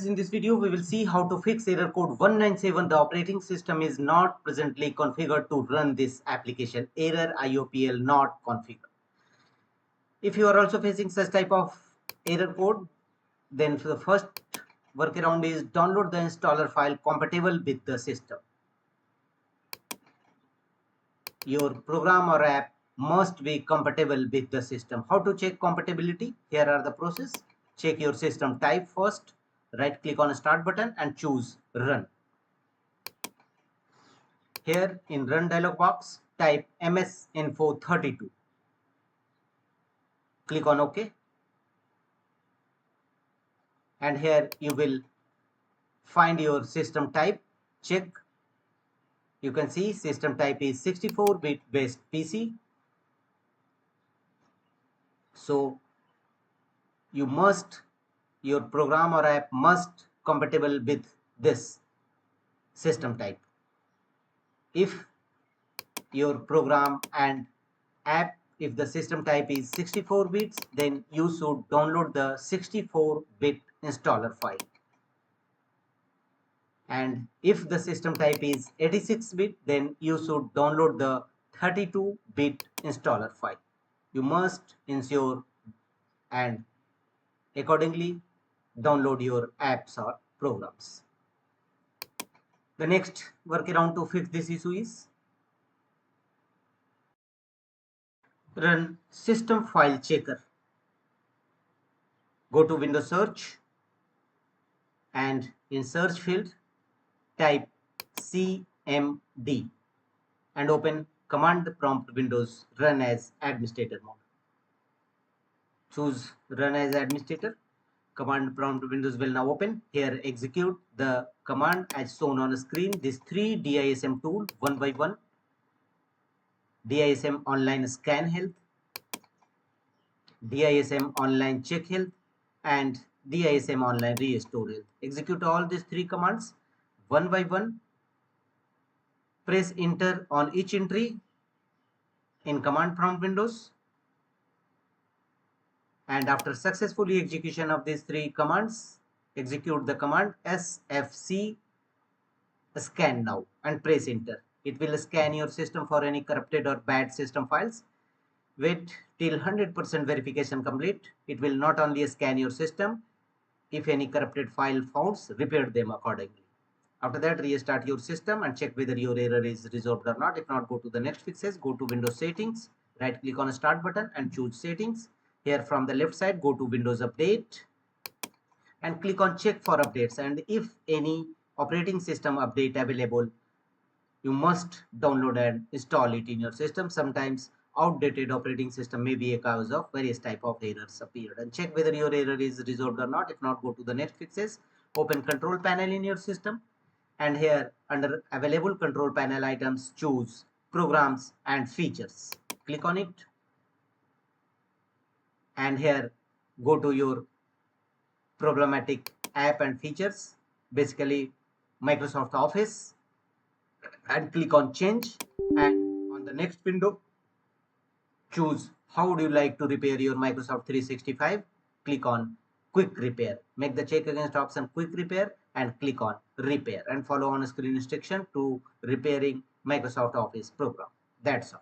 In this video, we will see how to fix error code 197. The operating system is not presently configured to run this application. Error IOPL not configured. If you are also facing such type of error code, then the first workaround is download the installer file compatible with the system. Your program or app must be compatible with the system. How to check compatibility? Here are the process. Check your system type first. Right click on start button and choose run. Here in run dialog box, type msinfo32. Click on OK. And here you will find your system type. Check. You can see system type is 64-bit based PC. So your program or app must compatible with this system type. If your program and app, if the system type is 64 bits, then you should download the 64-bit installer file. And if the system type is 86-bit, then you should download the 32-bit installer file. You must ensure and accordingly download your apps or programs. The next workaround to fix this issue is run system file checker. Go to Windows search and in search field type CMD and open command prompt Windows run as administrator mode. Choose run as administrator. Command prompt Windows will now open. Here execute the command as shown on the screen. These three DISM tool one by one. DISM online scan health, DISM online check health, and DISM online restore health. Execute all these three commands one by one. Press enter on each entry in command prompt Windows. And after successfully execution of these three commands, execute the command sfc scan now and press enter. It will scan your system for any corrupted or bad system files. Wait till 100% verification complete. It will not only scan your system, if any corrupted file found, repair them accordingly. After that, restart your system and check whether your error is resolved or not. If not, go to the next fixes. Go to Windows settings, right click on start button and choose settings. Here from the left side, go to Windows update and click on check for updates. And if any operating system update available, you must download and install it in your system. Sometimes outdated operating system may be a cause of various type of errors appeared. And check whether your error is resolved or not. If not, go to the next fixes. Open control panel in your system. And here under available control panel items, choose programs and features. Click on it. And here go to your problematic app and features, basically Microsoft Office, and click on change. And on the next window, choose how would you like to repair your Microsoft 365. Click on quick repair. Make the check against option quick repair and click on repair and follow on screen instruction to repairing Microsoft Office program. That's all.